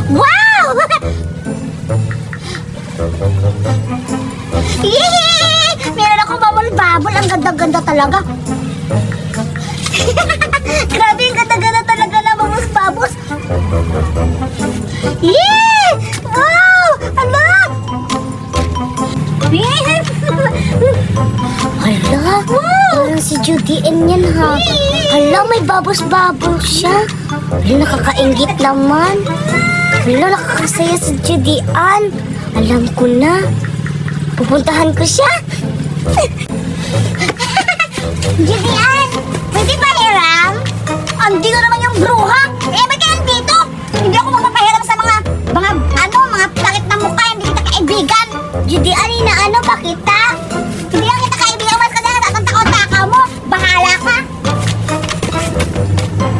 Wow! Yee! Meron akong babol-babol. Ang ganda-ganda talaga. Grabe, ang ganda-ganda talaga na babos-babos. Yee! Wow! Hala! Hala! Parang si Judy Ann yan ha. Hala, may babos-babos siya. Hala, nakakaingit naman. Hala, nakakasaya si Judy Ann. Alam ko na. Pupuntahan ko siya. Judy Ann, pwede ba hiram? Andito naman yung bruha. Eh, ba't kaya andito? Hindi ako magpapahiram sa mga takit na mukha. Hindi kita kaibigan. Judy Ann, inaano ba kita? Hindi lang kita kaibigan. Mas kasi natatang-takaw mo. Bahala ka.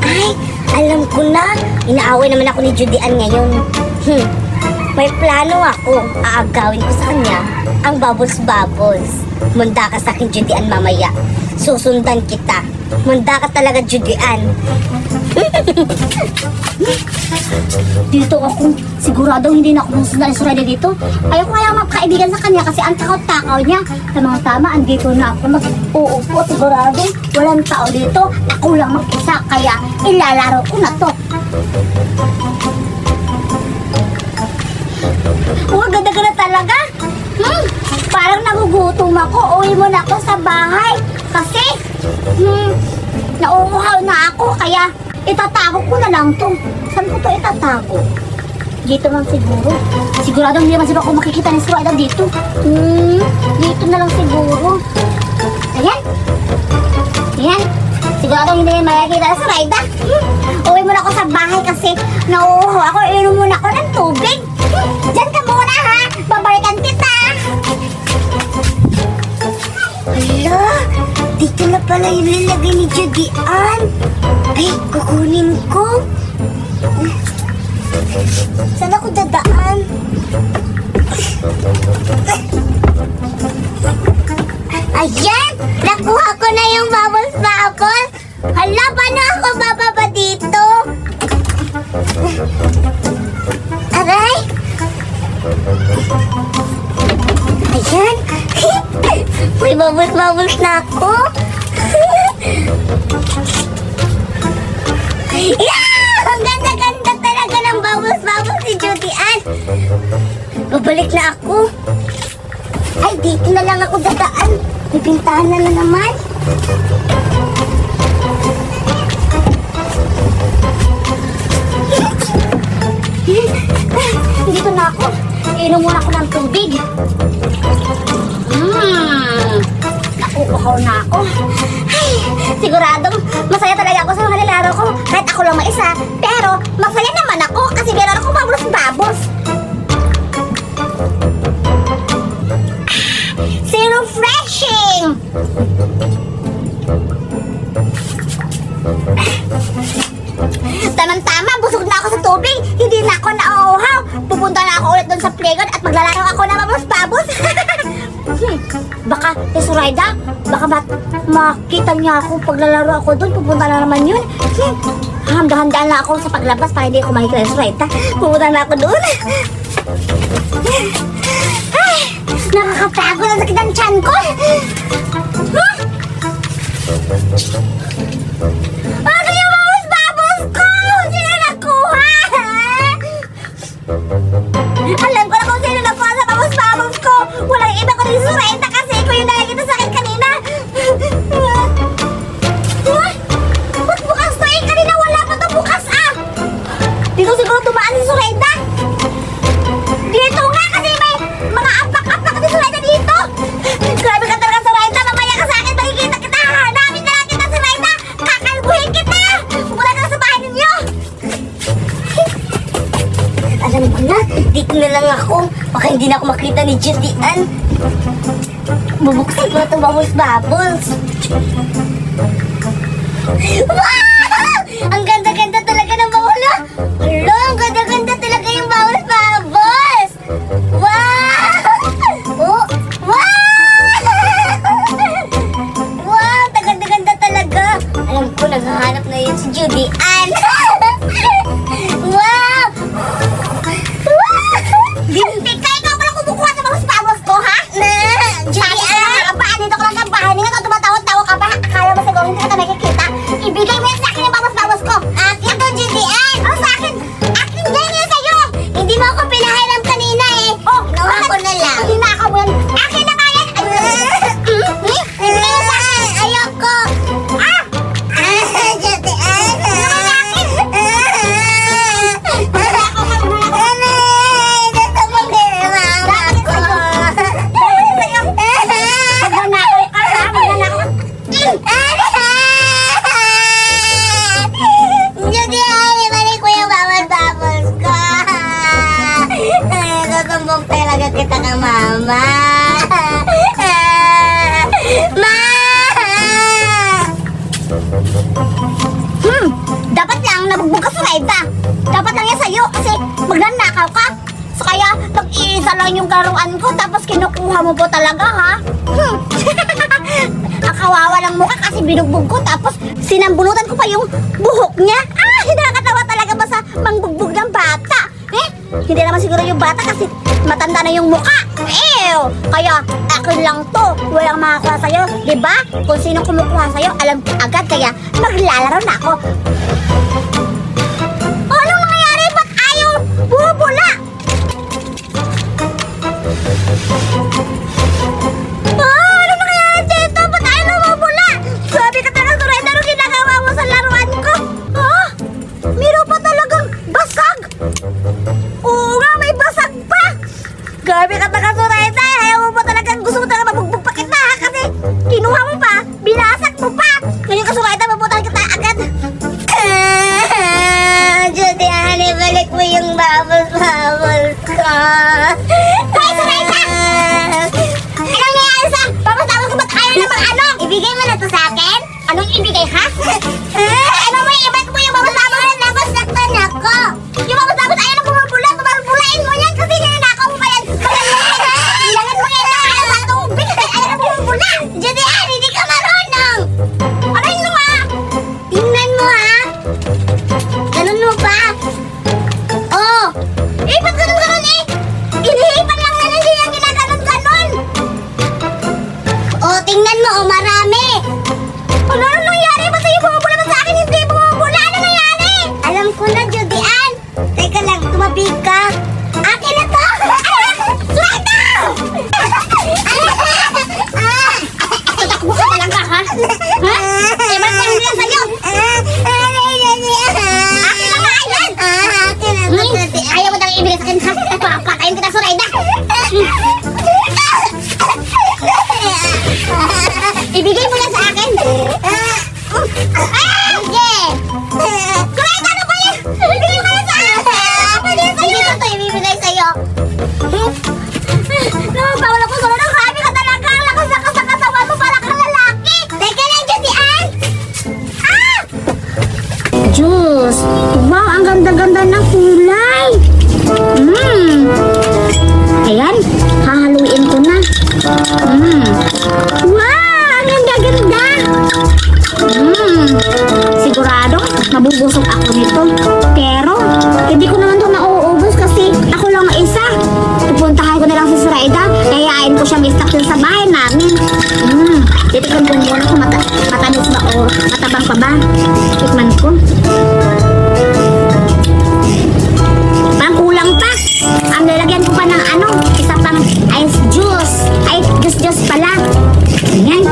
Ay, alam ko na. Inaaway naman ako ni Judy Ann ngayon. May plano ako. Aagawin ko sa kanya ang bubbles-bubbles. Manda ka sa akin, Judy Ann, mamaya. Susundan kita. Manda ka talaga, Judy Ann. Dito ako. Sigurado hindi na ako susundan ni Suraya dito. Ayoko kaya magkaibigan sa kanya kasi ang takaw-takaw niya. Tamang-tama, andito na ako. Mag-uupo, sigurado. Walang tao dito. Ako lang mag-isa. Kaya ilalaro ko na to. Ganda-ganda talaga. Parang nagugutom ako. Uwi mo na ako sa bahay. Kasi, nauuhaw na ako. Kaya, itatago ko na lang to. Saan ko to itatago? Dito lang siguro. Sigurado hindi naman siguro ako makikita ni Suraya dito. Dito na lang siguro. Ayan. Ayan. Sigurado hindi naman makikita ni Suraya. Uwi mo na ako sa bahay kasi nauuhaw ako. Inom muna ako ng tubig. Diyan ka muna ha. Babalikan kita. Hala, dito na pala yung lalagay ni Judy Ann. Ay, kukunin ko. Saan ako dadaan? Ayan, nakuha ko na yung bubbles-bubbles. Hala, paano ako bababa dito? Aray! Ayan! May bubbles-bubbles na ako! Yeah! Ang ganda-ganda talaga ng bubbles-bubbles si Judy Ann! Babalik na ako! Ay, dito na lang ako dadaan! May pintahan na naman! Dito na ako. Inom muna ako ng tubig. Nakukuhaw na ako. Ay, siguradong masaya talaga ako sa mga nilalaro ko. Kahit ako lang mag-isa. Pero masaya naman ako kasi meron ako babos-babos. So refreshing! Tamang-tama, busog na ako sa tubig. Hindi na ako nauuhaw. Pupunta na ako ulit doon sa playground at maglalaro ako ng babos-babos. Baka, Suraya, baka makita niya ako paglalaro ako doon. Pupunta na naman yun. Handa-handaan na ako sa paglabas para hindi ako makikita ni Suraya. Pupunta na ako doon. Ay, nakakapagod ang sakit ng tiyan ko. Ano yung babos-babos ko? Sino nakuha? Alam ko na kung sino nakuha sa babos-babos ko. Walang iba ko rin Suraya kasi ikaw yung nalagita sa akin kanina. Ba't bukas to eh? Kanina wala pa to bukas ah. Dito siguro tumaan si Suraya. Dito nga kasi may mga apak-apak si Suraya dito. Grabe ka talaga Suraya. Mamaya ka sa akin. Makikita kita. Hanapin na lang kita Suraya. Kakalbuhin kita. Pumunta na sa bahay ninyo. Alam ko na. Dito na lang ako. Baka hindi na ako makita ni Judy Ann. Bubuksan ko na itong bubbles-bubbles. Wow! Ang ganda-ganda talaga ng bawala. Hello, ang ganda-ganda talaga yung bubbles-bubbles. Wow! Oh, wow! Wow, ganda-ganda talaga. Alam ko, naghahanap na yun si Judy Ann. Wow! Hindi ka, ikaw pala kumukuha sa mga spagos ko, ha? Judy Ann! Dito ko lang sa bahay. Hindi ka tumatawag-tawag ka pa. Akala mo siguro hindi ka nakikita. Ibigay mo yan sa akin yung bawas-bawas ko. Akin to, Judy Ann! Ano sa akin? Akin din yan sa'yo! Hindi mo ako pinahiram kanina eh. Oh, nawa ko na lang. Hindi na ako yan. Akin na nga yan! Ibigay mo sa akin! Ayoko! Ah! Judy Ann! Kita kang mama. Ma! Dapat lang nabugbog ka sa Raida. Dapat lang yan sa'yo kasi magnanakaw ka. So kaya pag-iisa lang yung laruan ko tapos kinukuha mo po talaga, ha? Ang kawawa lang mukha kasi binugbog ko tapos sinambulutan ko pa yung buhok niya. Ah, nakakatawa talaga ba sa mangbugbog ng bata? Hindi naman siguro yung bata kasi matanda na yung mukha. Ew! Kaya akin lang to. Walang makakuha sa'yo. Diba? Kung sino kumukuha sa'yo, alam ko agad. Kaya maglalaro na ako. Anong nangyayari? Ba't ayaw bumubula? Anong nangyayari dito? Ba't ayaw bumubula? Sabi ka talaga, Surrender, anong ginagawa mo sa laruan ko? Meron pa talagang basag. Oo nga, may basag pa! Gabi ka taga Surrender, ayaw mo pa talagang gusto mo talaga mabugbog pa kita, ha? Kasi kinuha mo pa, binasak mo pa! Ngayon ka Surrender, mabutan kita agad! Judy Ann, ibalik mo yung bubbles ko! Hoy, Surrender! Anong nangyayari sa bubbles ko? Ba't ayaw namang ano? Ibigay mo na to sa akin? Anong ibigay, ha? Ano mo, ibalik mo yung bubbles tapos saktan ako! Yung bubbles ayaw na bumabula, bumabulain mo yan kasi ninanakaw mo pa yan! Ilangan mo yan na ayaw sa tubig! Ayaw na bumabula! Judy Ann, hindi ka marunong! Aray mo, ha? Tingnan mo, ha? Ganun mo ba? Oh! Eh, ba't ganun eh? Inihipan lang na hindi yan ginaganon-ganon! Oh, tingnan mo, oh, marami! Ano nangyari? Ba't sa'yo bumabula ba sa akin? Hindi bumabula! Ano nangyari? Alam ko na, Judy Ann! Teka lang, tumabig ka! Akin na to! Swerte! Tatakbo ka talaga, ha? Ha? Eh, ba't ganun yan sa'yo? Akin na nga, ayan! Ayaw mo talagang ibigay sa akin, ha? Papatayin kita, Surrender! Ibigay mo na sa akin! Sige! Surrender, ano ba yan? Ibigay mo na sa akin! Hindi ko ito ibibigay sa'yo! Bawal ako solo ng habi ka talaga! Ang lakas sa katawan mo para kang lalaki! Teka lang, Judy Ann! Ah! Diyos! Wow, ang ganda-ganda ng kulay! Ayan, hahaluin ko na. Wow, ang ganda-ganda! Sigurado, mabubusog ako nito. Pero, hindi ko naman ito mauubos kasi ako lang isa. Pupuntahan ko na lang si Surrender. Kayain ko siya may stock sa bahay namin. Titikman ko muna kung matamis ba o matabang pa ba. Tikman ko. Parang kulang pa. Ang lalagyan ko pa ng ano, isa pang ice juice. Ay, juice pala. Ayan.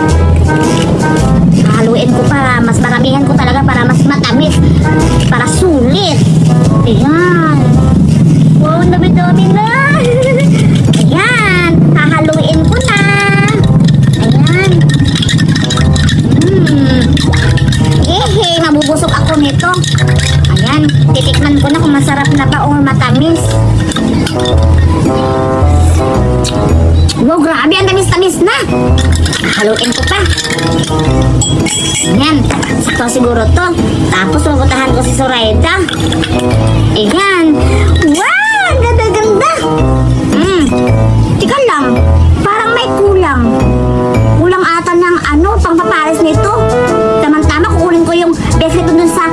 Haluin ko para mas maramihan ko talaga para mas matamis. Para sulit. Ayan. Wow, dami-dami na. Ayan. Hahaluin ko na. Ayan. Mabubusog ako nito. Ayan. Titikman ko na kung masarap na ba o matamis. Wow, grabe. Ang tamis-tamis na. Haluin ko pa. Ayan. Sakto siguro to. Tapos mabutahan ko si Surrender. Ayan. Wow! Ang ganda-ganda. Tika lang. Parang may kulang. Kulang ata ng ano, pangpapares nito. Tamang-tama, kukunin ko yung biscuit dun sa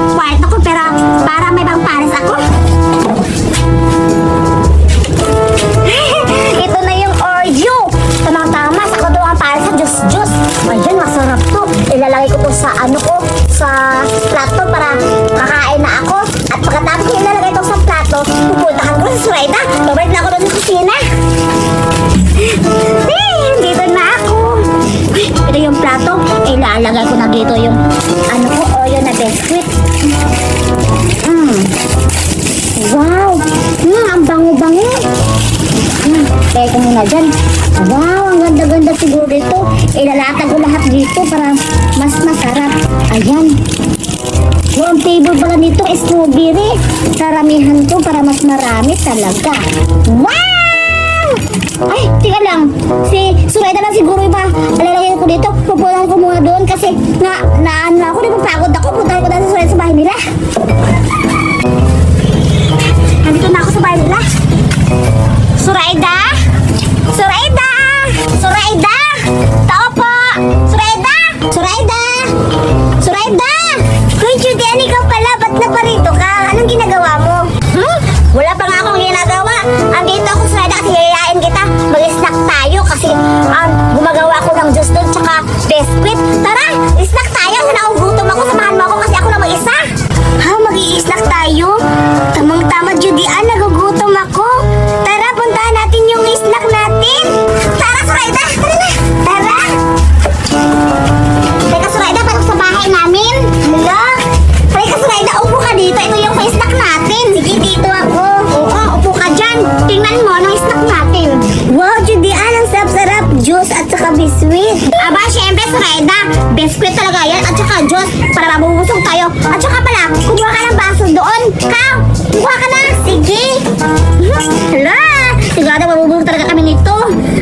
biskwit. Wow! Ang bango-bango. Teka muna dyan. Wow, ang ganda-ganda siguro dito. Ilalatag ko lahat dito para mas masarap. Ayan. Yung table pala nito, strawberry. Saramihan to para mas marami talaga. Wow! Ay, tika lang. Si Surayda lang siguro iba. Alalagay ko dito. Pupuntahan ko muna doon kasi na ako. Di ba pagod ako. Puntahan ko dahil si Surayda sa bahay nila. Nandito na ako sa bahay nila. Surayda? Surayda! Surayda! Tao po! Surayda! Surayda! Surayda! Kuya Judy, ano ikaw pala? Ba't na parito ka? Anong ginagawa mo? Wala pa nga akong ginagawa. Andito ako, Surayda, kasi yayain kita. Mag-snack tayo kasi gumagawa ako ng juice doon tsaka biscuit. Tara, snack tayo. Sana gutom ako. Samahan mo ako kasi ako lang mag-isa. Ha? Mag-i-snack tayo? Tamang-tama, Judy. Nagugutom ako. Tara, puntahan natin yung snack natin. Tara, Surayda. Tara na. Tara. Teka, Surayda, parang sa bahay namin. Hala. Teka, Surayda, upo ka dito. Ito yung snack natin. Sige, dito ako. Oo, upo ka dyan. Tingnan mo, anong snack natin. Wow, Judy, ang sarap-sarap. Juice at saka biscuit. Aba, syempre, Surayda. Biscuit talaga yan at saka juice para mabubusog tayo. At saka pala, kumuha ka ng baso doon. Kao, kumuha ka na. Sige. Hala. Sigurado mabubusog talaga kami nito.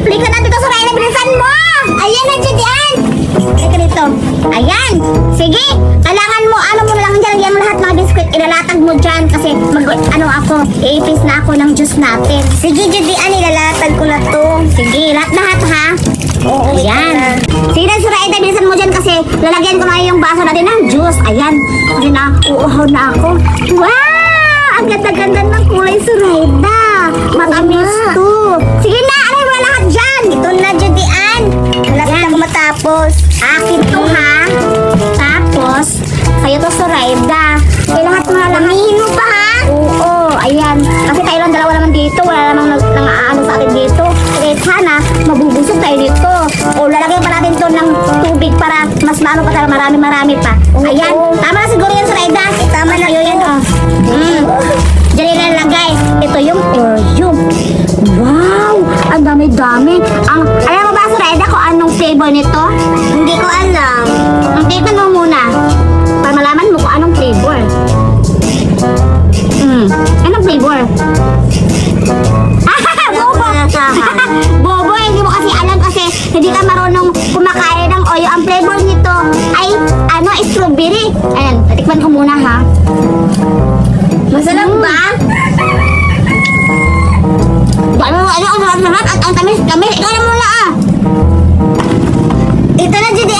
Halika na dito, Surayda. Bilisan mo. Ayan na, Judy, halika dito. Ayan. Sige. Kailangan mo, ano mo na lang dyan. Lagyan mo lahat mga biscuit. Ilalatag mo dyan kasi iipis na ako ng juice natin. Sige, Judy, ilalatag ko na to. Sige, lahat ha. Oo, ayan. Sige na, Surayda, bilisan mo dyan kasi lalagyan ko na yung baso natin ng juice. Ayan. Kasi na, uuhaw na ako. Wow! Ang ganda-ganda ng kulay, Surayda. Matamis to. Sige na, alay mo lahat dyan. Ito na, Judy, malapit ako matapos. Akin to, ha? Tapos, kayo to, Surayda. Lahat mo na lang. Amihin mo pa, ha? Oo, ayan. Kasi tayo lang dalawa naman dito. Wala namang nang-aano sa atin dito. Kaya sana, mabubusog tayo dito. O, lalagyan pa natin to ng tubig para mas maano pa tayo. Marami-marami pa. Ayan. Tama na siguro yan, Surayda. Tama na yun, Diyan ilalagay. Ito yung perfume. Wow! Ang dami-dami. Alam mo ba, Surayda, kung anong flavor nito? Hindi ko alam. Tignan mo muna. Para malaman mo kung anong flavor. Anong flavor? Bobo! Bobo, hindi mo kasi alam kasi hindi ka marunong kumakain ng oyo. Ang flavor nito ay strawberry. Ayan, tatikman ko muna, ha? Masarap ba? Ang tamis. Ikaw na muna, Ito na, Judy,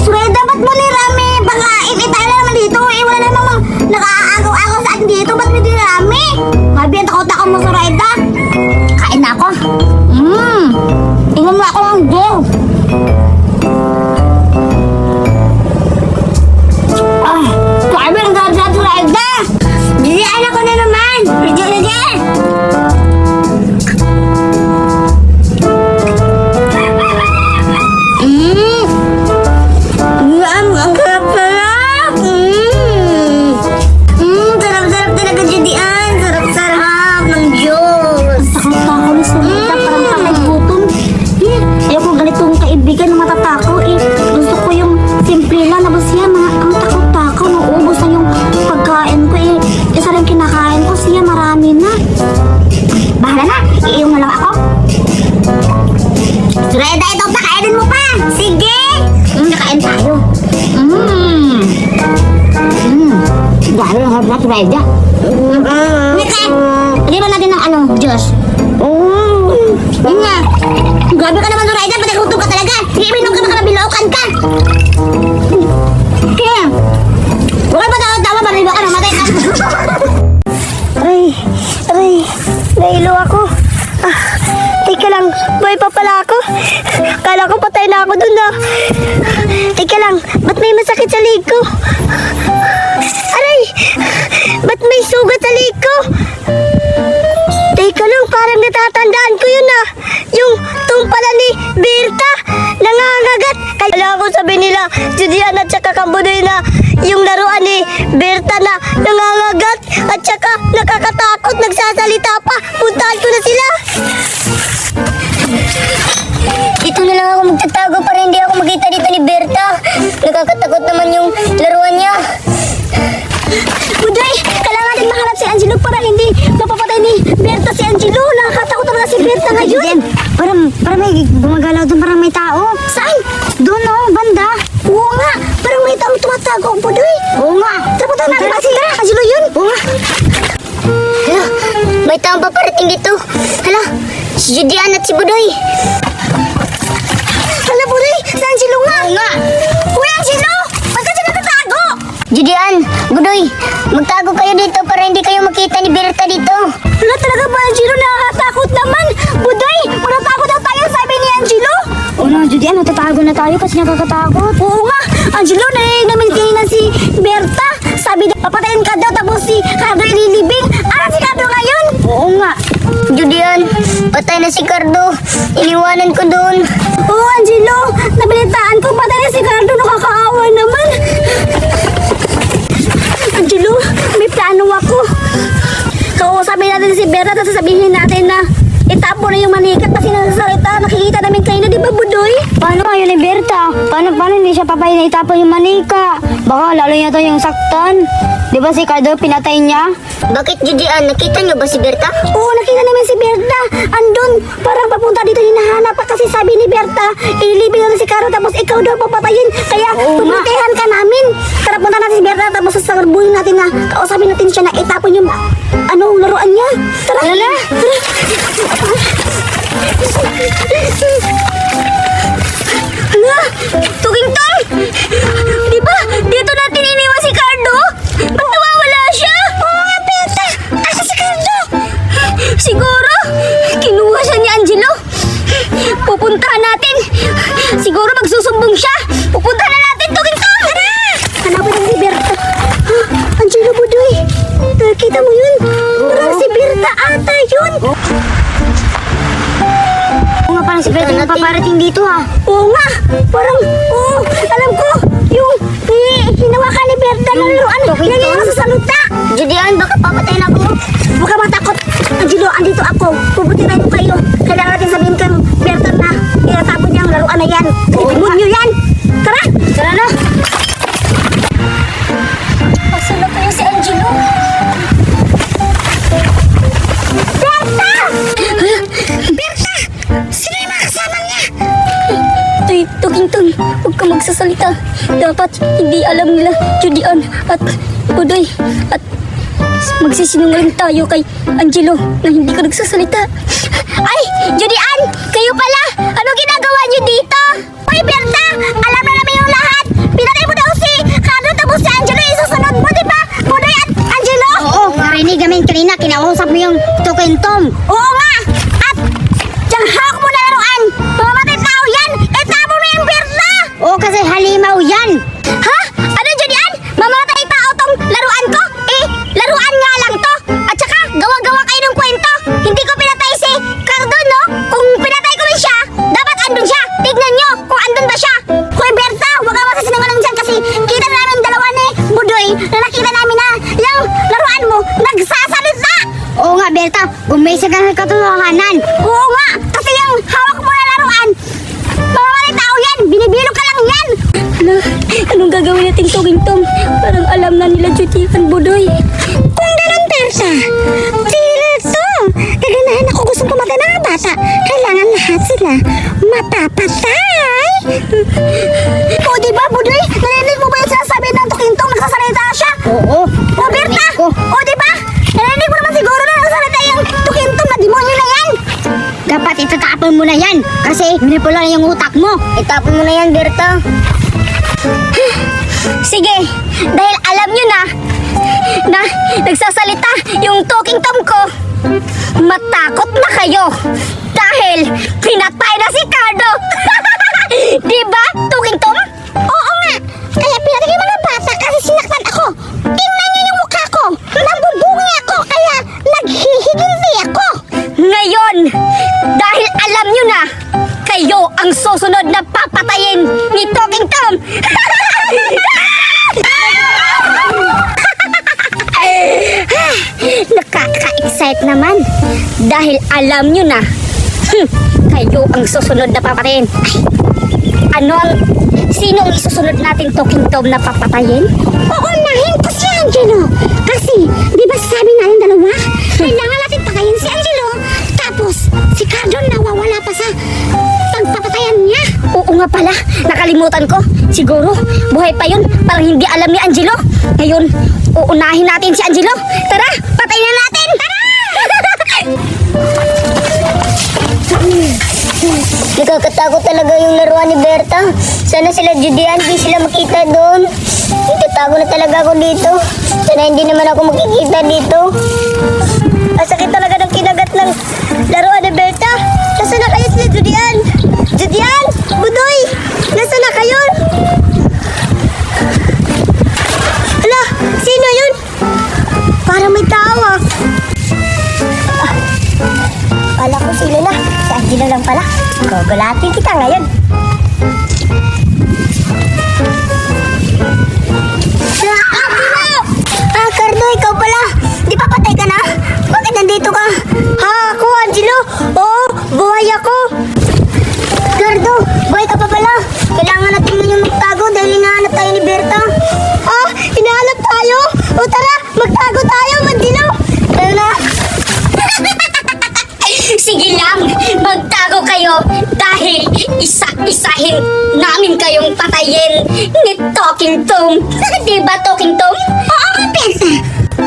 Surayda, ba't mo nirami? Baka itay na naman dito. Wala namang nakaagaw-agaw sa atin dito. Ba't mo nirami? Mabi, ang takot-takot mo, Surayda. Kain na ako. Ingon mo ako ng go. Sabi, ang sarap-sarap, Surayda. Diyan ako na naman. Diyan. Ang sarap-sarap. Sarap-sarap talaga, Judy, sarap-sarap ng Diyos. Takot-takot ni Surayda, parang takay gutom. Ayoko ganitong kaibigan na matatakaw, Gusto ko yung simple lang, tapos siya, ang takot-takaw, maubos na yung pagkain ko, Isa lang kinakain ko, siya marami na. Bahala na, iiyong na lang ako. Surayda, ito, pakainin mo pa. Sige. Nakain tayo. Dahil ang harap na, Surayda. Hindi ba natin ng Diyos? Yun nga. Grabe ka naman, Surayda. Pati gutom ka talaga. Sige, minom ka, baka mabilaukan ka. Kaya, huwag pa tawa-tawa, mariba ka, namatay ka. Aray, nailo ako. Teka lang, buhay pa pala ako. Kala ko patay na ako dun, Teka lang, ba't may masakit sa leg ko? Aray, ba't may sugat sa leg ko? Teka lang, parang natatandaan ko yun, Yung tumpala ni Berta. Nanganga nangangagat. Kala ko sabi nila, Judian at saka Kabudoy na yung laruan ni Berta na nangangagat at saka nakakatakot, nagsasalita pa. Puntahan ko na sila. Dito na lang ako magtatago para hindi ako makita dito ni Berta. Nakakatakot naman yung laruan niya. Buday, kailangan natin mahanap si Angelo para hindi mapapatay ni Berta si Angelo. Nakakatakot talaga si Berta ngayon. Parang may gumagalaw doon, parang may tao. Saan? Doon banda. Oo nga, parang may taong tumatago ang Buday. Oo nga. Tara punta natin ba sila? Angelo yun? Oo nga. Hala, may taong paparating dito. Hala, si Judian at si Budoy. Hala Buday, si Angelo nga. Oo nga. Uy Angelo, ba't ka siya natatago? Judian, Budoy, magtago kayo dito para hindi kayo makita ni Berta dito. Hala talaga ba Angelo, nakakatakot naman. Buday, manatakot na tayo sabi ni Angelo. Oo na, Judian, natatago na tayo kasi nakakatakot. Oo nga, Angelo, narinig namin kanina si Berta. Sabi na papatayin ka daw tapos si Cardo ililibing. Ara si Cardo ngayon? Oo nga. Judian, patay na si Cardo. Iniwanan ko doon. Oo, Angelo, nabalitaan ko patay na si Cardo. Nakakaawa naman. Angelo, may plano ako. Kausapin natin si Berta at sasabihin natin na itapo na yung manikat kasi nasasalita. Nakikita namin kanina, di ba Budoy? Paano kayo ni Berta? Paano hindi siya papay na itapon yung manika? Baka lalo niya to yung saktan. Di ba si Cardo pinatay niya? Bakit, Judian? Nakita niyo ba si Berta? Oo, nakita namin si Berta. Andun, parang papunta dito hinahanap pa kasi sabi ni Berta, ililibing na si Caro tapos ikaw daw papatayin. Kaya pumuntihan ka namin. Tara, punta natin si Berta tapos sasabuhin natin na kausapin natin siya na itapon yung laruan niya. Tara. Tara. Hala, Tuging Tong! Di ba? Dito natin iniwan si Cardo? Ba't nawawala siya? Oo nga, Berta. Asa si Cardo? Siguro, kinuha siya ni Angelo. Pupuntahan natin. Siguro magsusumbong siya. Pupuntahan na natin, Tuging Tong! Tara! Hanapin natin si Berta. Angelo Budoy, nakita mo yun? Parang si Berta ata yun. Oo nga, parang si Berta yung paparating dito Oo nga, parang, alam ko, yung hinawakan ni Berta ng laruan, yan yung masasalita. Judian, baka papatay na ako. Huwag ka matakot. Angelo, andito ako. Pupuntihan ko kayo. Kailangan natin sabihin kang Berta na itatapon niya ang laruan na yan. Itimod niyo yan. Tara! Tara na. Asan na kayo si Angelo? Berta! Berta! Sino yung mga kasama niya? Tuging Tong, huwag ka magsasalita. Dapat hindi alam nila, Judian at Budoy. At magsisinungaling tayo kay Angelo na hindi ka nagsasalita. Ay! Judian! Kayo pala! Ano ginagawa niyo dito? Hoy, Berta! Alam na namin yung lahat! Pinatay mo daw si Cardo tapos si Angelo isusunod mo, di ba? Budoy at Angelo! Oo, narinig namin kanina, kinausap mo yung Tukentom. Oo nga! At diyang hawak mo na laruan! Mamamatay tao yan! Etabo mo yung Berta! Oo, kasi halimaw yan. Ha? Ano Judian? Mamamatay tao tong laruan ko? Laruan nga lang to! At saka, gawa-gawa kayo ng kwento! Hindi ko pinatay si Cardo, no? Kung pinatay ko rin siya, dapat andun siya! Tignan nyo kung andun ba siya! Hoy Berta, huwag ka masisinungaling dyan kasi kita na namin dalawa ni Budoy na nakita namin na yung laruan mo nagsasalita! Oo nga, Berta, gumising ka ng katotohanan. Oo nga, kasi yung hawak mo na laruan, mamamatay tao yan! Binibilog ka lang yan! Anong gagawin natin, Tuging Tong? Parang alam na nila Judian, Budoy. Kung ganun, Berta, dito, gaganahan ako gustong pumatay ng mga bata. Kailangan lahat sila mapapatay. O, diba, Budoy? Narinig mo ba yung sinasabi ng Tuging Tong? Nagsasalita siya? Oo. O, Berta? ko. O, diba? Narinig mo naman siguro na nagsasalita yung Tuging Tong na demonyo na yan. Dapat itatapon mo na yan kasi minipula na yung utak mo. Itapon mo na yan, Berta. Sige, dahil alam nyo na nagsasalita yung Tuging Tom ko, matakot na kayo dahil pinatay na si Cardo. Diba, Tuging Tom? Oo nga, kaya pinatay yung mga bata kasi sinaktan ako. Tingnan niyo yung mukha ko, nabubungi ako kaya naghihigindi ako. Ngayon, dahil alam nyo na kayo ang susunod na papatayin ni Talking Tom! Nakaka-excite naman dahil alam nyo na kayo ang susunod na papatayin. Sino ang isusunod nating Talking Tom na papatayin? Uunahin ko si Angelo. Kasi, di ba sabi natin dalawa? Kailangan natin patayin si Angelo. Tapos, si Cardon nawawala pa sa pagpapatayan niya. Oo nga pala, nakalimutan ko. Siguro, buhay pa yun. Parang hindi alam ni Angelo. Ngayon, uunahin natin si Angelo. Tara, patayin na natin! Tara! Nakakatakot talaga yung laruan ni Berta. Sana sila Judian, di sila makita doon. Itatago na talaga ako dito. Sana hindi naman ako makikita dito. Ang sakit talaga ng kinagat ng laruan ni Berta. Nasaan na kayo sila Judian? Judian! Budoy! Nasaan na kayo? Ala, sino yun? Parang may tao ah. Kala ko sila na. Si Angelo lang pala. Gugulatin kita ngayon. Cardo, ikaw pala. Di pa patay ka na? Bakit nandito ka? Ha, ako, Angelo. Oo, buhay ako. Cardo, buhay ka pa pala. Kailangan natin ngayon magtago dahil hinahanap tayo ni Berta. Ah, hinahanap tayo? O tara, magtago tayo, Angelo. Tara na. Sige lang, magtago kayo dahil isa-isahin namin kayong patayin ni Talking Tom. Di ba, Talking Tom? Oo nga, Berta.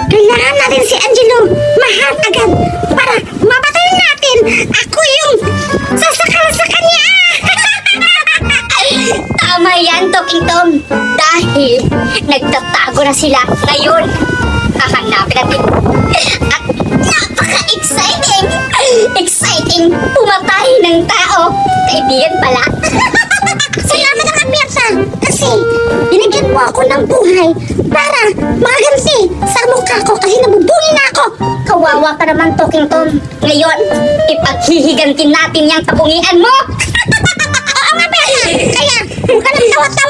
Kailangan natin si Angelo mahal agad para mapatayin natin. Ako yung sasakal sa kanya. Tama yan, Talking Tom. Dahil nagtatago na sila ngayon. Hahanapin natin. At napaka-exciting! Exciting pumatay ng tao. Kaibigan pala. Salamat na Berta. Kasi binigyan mo ako ng buhay para makaganti sa mukha ko kasi nabubuli na ako. Kawawa ka naman, Talking Tom. Ngayon, ipaghihigantin natin yung kabungian mo. Oo nga, Berta. Kaya, huwag ka nang tawa-tawa.